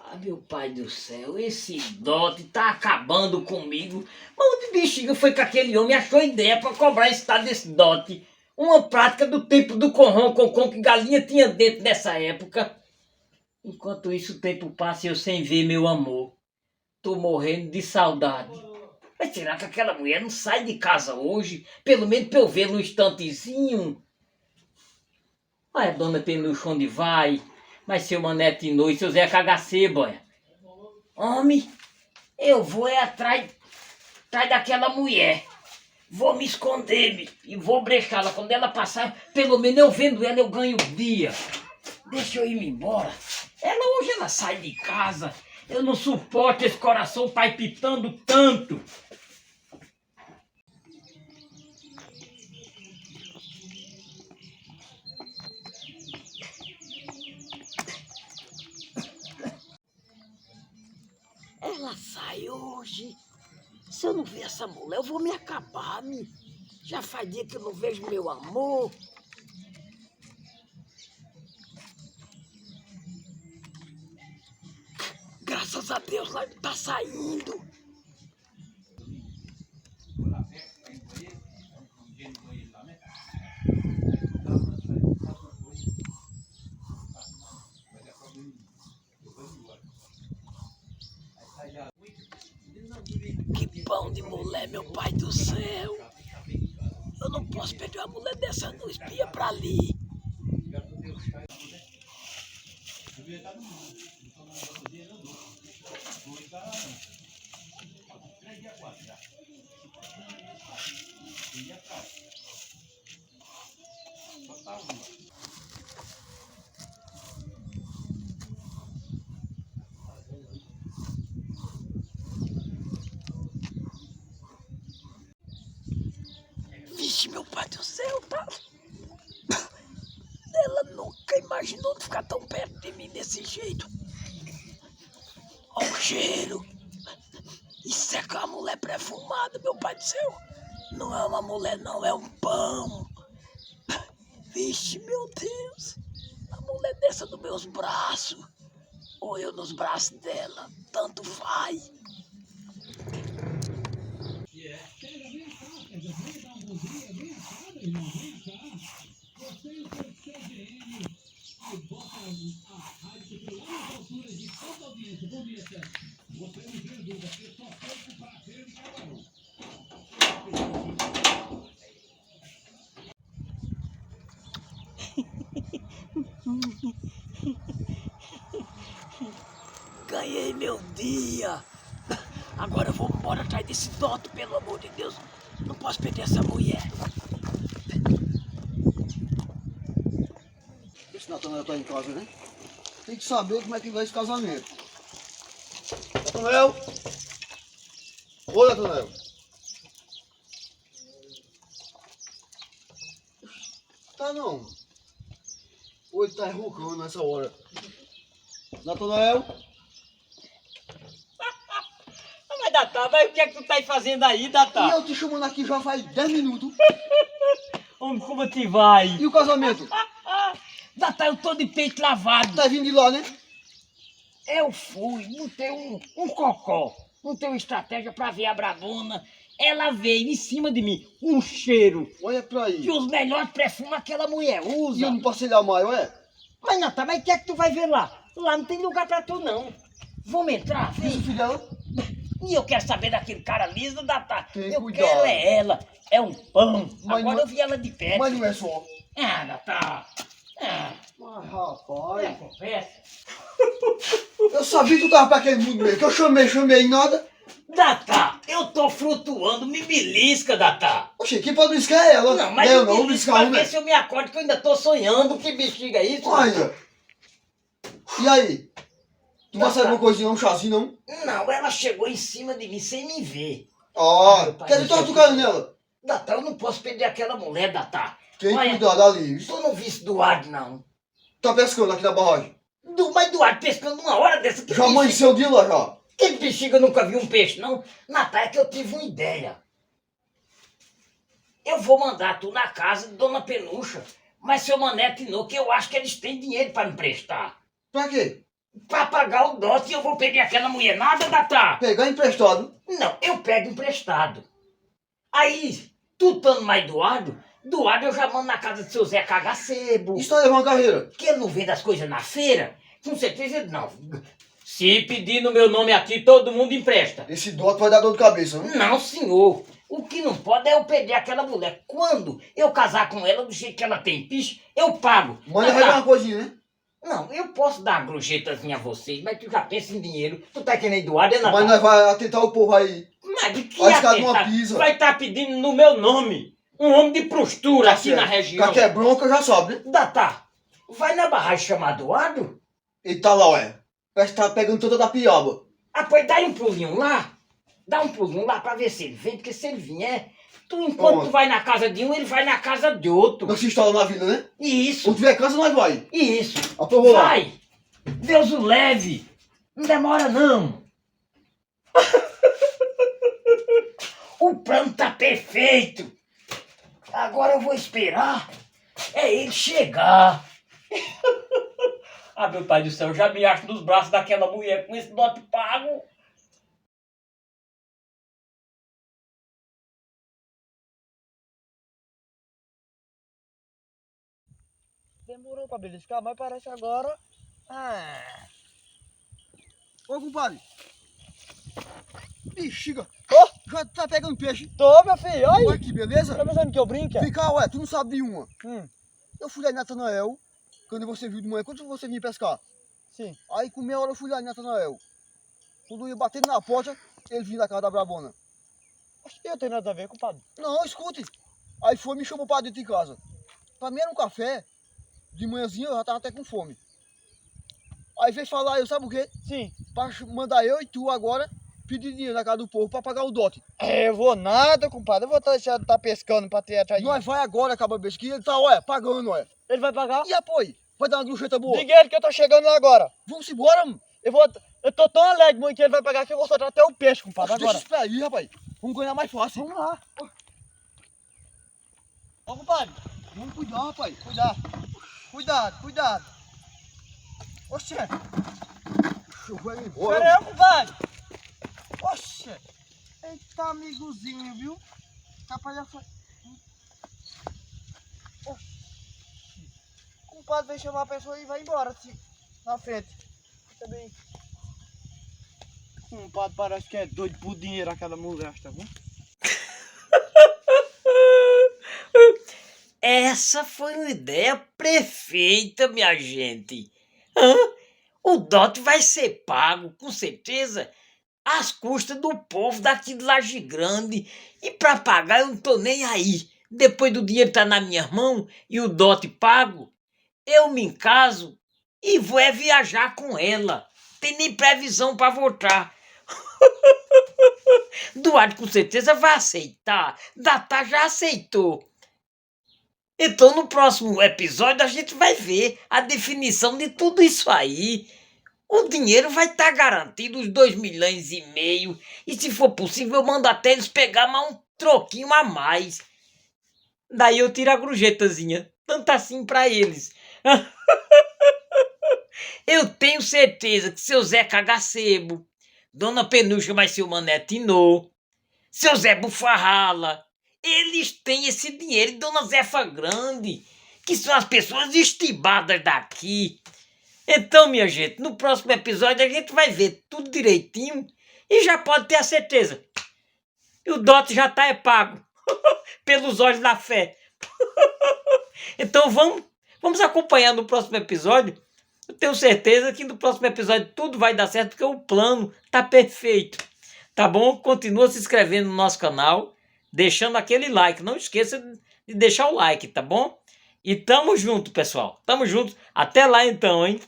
Ah, meu pai do céu, esse dote tá acabando comigo. Mas onde bexiga foi que aquele homem achou ideia pra cobrar esse tal desse dote? Uma prática do tempo do corrão com que galinha tinha dentro dessa época. Enquanto isso o tempo passa e eu sem ver meu amor. Tô morrendo de saudade. Mas será que aquela mulher não sai de casa hoje? Pelo menos pra eu ver no instantezinho. Olha a dona Penucha onde vai. Mas seu Mané Tinô e seu Zé KHC, boia. Homem, eu vou atrás daquela mulher. Vou me esconder e vou brechá-la. Quando ela passar, pelo menos eu vendo ela, eu ganho dia. Deixa eu ir me embora. Hoje ela sai de casa. Eu não suporto esse coração palpitando tanto. Ela sai hoje. Se eu não ver essa mulher, eu vou me acabar, me. Já faz dia que eu não vejo meu amor. Graças a Deus, lá tá saindo. Que pão de mulher, meu pai do céu. Eu não posso perder uma mulher dessa, não espia pra ali. Vixe, meu pai do céu, tá? Ela nunca imaginou de ficar tão perto de mim desse jeito. Olha o cheiro. Isso é que é uma mulher perfumada, meu pai do céu. Não é uma mulher, não, é um pão. Vixe, meu Deus. A mulher dessa nos meus braços. Ou eu nos braços dela. Tanto faz. Ganhei meu dia. Agora eu vou embora atrás desse doto, pelo amor de Deus. Não posso perder essa mulher. Esse Natanael tá em casa, né? Tem que saber como é que vai esse casamento. Natanael! Oi, Natanael! Tá não. Oi, tá roncando nessa hora. Natanael! Mas Datá, mas o que é que tu tá aí fazendo aí, E Datá? eu te chamando aqui já faz 10 minutos. Homem, como te vai? E o casamento? Datá, eu tô de peito lavado. Tá vindo de lá, né? Eu fui, botei um cocó, botei uma estratégia pra ver a brabona. Ela veio em cima de mim, um cheiro. Olha pra Que aí. os melhores perfumes aquela mulher E eu usa. não passei lá mais, olha. Mas Natá, mas o que é que tu vai ver lá? Lá não tem lugar pra tu não. Vamos entrar, Isso, vem. filho dela? E eu quero saber daquele cara liso, Datá. Tem Eu cuidado. quero é ela, é um pão. Mas Agora não é- eu vi ela de perto. Mas não é só. Ah, Datá. Ah, Mas, é rapaz. conversa. Eu sabia que tu tava pra aquele mundo mesmo. Que eu chamei e nada. Datá, eu tô flutuando, me belisca, Datá. Oxê, quem pode briscar é ela. Não, mas eu me não, vou belisca briscar pra um, ver né? se eu me acordo que eu ainda tô sonhando. Que bexiga é isso? Olha. E aí? Tu vai Não, sair tá. alguma coisinha, um chazinho, não? Não, ela chegou em cima de mim sem me ver. Ah, meu pai quer do dizer, tu céu. tá tocando nela? Datá, eu não posso perder aquela mulher, Datá. Tem Olha, cuidado ali. tu não viste Duarte, não. Tá pescando aqui na barragem. Mas Duarte pescando uma hora dessa. Que Já bexiga- amanheceu o dia lá já. Que bexiga, eu nunca vi um peixe, não. Natá, é que eu tive uma ideia. Eu vou mandar tu na casa de Dona Penucha. Mas seu Mané Tinô, que eu acho que eles têm dinheiro pra me emprestar. Pra quê? Pra pagar o dote eu vou pegar aquela mulher nada, Datá. Pegar emprestado. Não, eu pego emprestado. Aí, tu estando mais doado eu já mando na casa do seu Zé Cagacebo. Isso tá levando uma carreira. Que ele não vende as coisas na feira? Com certeza ele não. Se pedir no meu nome aqui, todo mundo empresta. Esse dote vai dar dor de cabeça, né? Não, senhor. O que não pode é eu perder aquela mulher. Quando eu casar com ela do jeito que ela tem piche, eu pago. Mas vai dar uma coisinha, né? Não, eu posso dar uma gorjetazinha a vocês, mas tu já pensa em dinheiro. Tu tá querendo Eduardo, é Natal. Mas nós vai atentar o povo aí. Mas de que Vai ficar atentar? numa pisa. Vai estar pedindo no meu nome. Um homem de prostura aqui na região. Que é bronca, já sabe, né? Datá, vai na barragem chamar Eduardo? Ele tá lá, ué. Parece que tá pegando toda da piaba. Ah, pois dá um pulinho lá. Dá um pulinho lá pra ver se ele vem, porque se ele vier, enquanto tu vai na casa de um, ele vai na casa de outro. Nós se instala na vida, né? Isso, Quando tiver casa, nós vai. isso. Ah, pô, vou lá. Vai. Deus o leve. Não demora, não. O plano tá perfeito. Agora eu vou esperar ele chegar. Ah, meu pai do céu, eu já me acho nos braços daquela mulher com esse dote pago. Demorou pra beliscar, mas parece agora. Ah. Ô, compadre. Bexiga. Ô, Já tá pegando peixe. tô, meu filho, olha. Olha que beleza. Tá pensando que eu brinco? Vem cá, ué. Tu não sabe de uma. Hum, Eu fui lá em Natanael. Quando você viu de manhã. Quando você vinha pescar? sim. Aí com meia hora eu fui lá em Natanael. Quando eu ia batendo na porta, ele vinha da casa da Brabona. Acho que eu tenho nada a ver, compadre. Não, escute. Aí foi me chamou pra dentro de casa. Pra mim era um café. De manhãzinha eu já tava até com fome. Aí veio falar, eu sabe o quê? Sim. Pra mandar eu e tu agora pedir dinheiro na casa do povo pra pagar o dote. Eu vou nada, compadre. Eu vou deixar de estar pescando pra ter a tia. Nós vai agora, acaba beijo, que ele tá, olha, pagando, olha. Ele vai pagar? E apoio? Vai dar uma grucheta boa? Diga ele que eu tô chegando lá agora. Vamos embora, mano. Eu tô tão alegre, mãe, que ele vai pagar que eu vou soltar até o peixe, compadre, Deixa agora. isso pra aí, rapaz. Vamos ganhar mais fácil. Vamos lá. Ó, compadre. Vamos cuidar, rapaz. Cuidar. Cuidado, cuidado. Oxe. Eu vou embora. Pera aí, compadre. Oxe. Eita, amigozinho, viu? Capaz já foi. O compadre vem chamar a pessoa e vai embora, assim, na frente. Também. O compadre parece que é doido por dinheiro, aquela mulher, tá bom? Essa foi uma ideia perfeita, minha gente. Hã? O dote vai ser pago, com certeza, às custas do povo daqui de Laje Grande. E para pagar eu não tô nem aí. Depois do dinheiro tá na minha mão e o dote pago, eu me caso e vou viajar com ela. Tem nem previsão para voltar. Duarte com certeza vai aceitar. Datá já aceitou. Então no próximo episódio a gente vai ver a definição de tudo isso aí. O dinheiro vai estar garantido, os 2,5 milhões. E se for possível eu mando até eles pegar mais um troquinho a mais. Daí eu tiro a gorjetazinha. Tanto assim pra eles. Eu tenho certeza que seu Zé Cagacebo, Dona Penucha vai ser o Mané Tinô, seu Zé Bufarrala, eles têm esse dinheiro. E Dona Zefa Grande, que são as pessoas estibadas daqui. Então, minha gente, no próximo episódio a gente vai ver tudo direitinho e já pode ter a certeza. E o dote já tá pago pelos olhos da fé. Então vamos acompanhar no próximo episódio. Eu tenho certeza que no próximo episódio tudo vai dar certo, porque o plano tá perfeito. Tá bom? Continua se inscrevendo no nosso canal, deixando aquele like. Não esqueça de deixar o like, tá bom? E tamo junto, pessoal. Tamo junto. Até lá então, hein?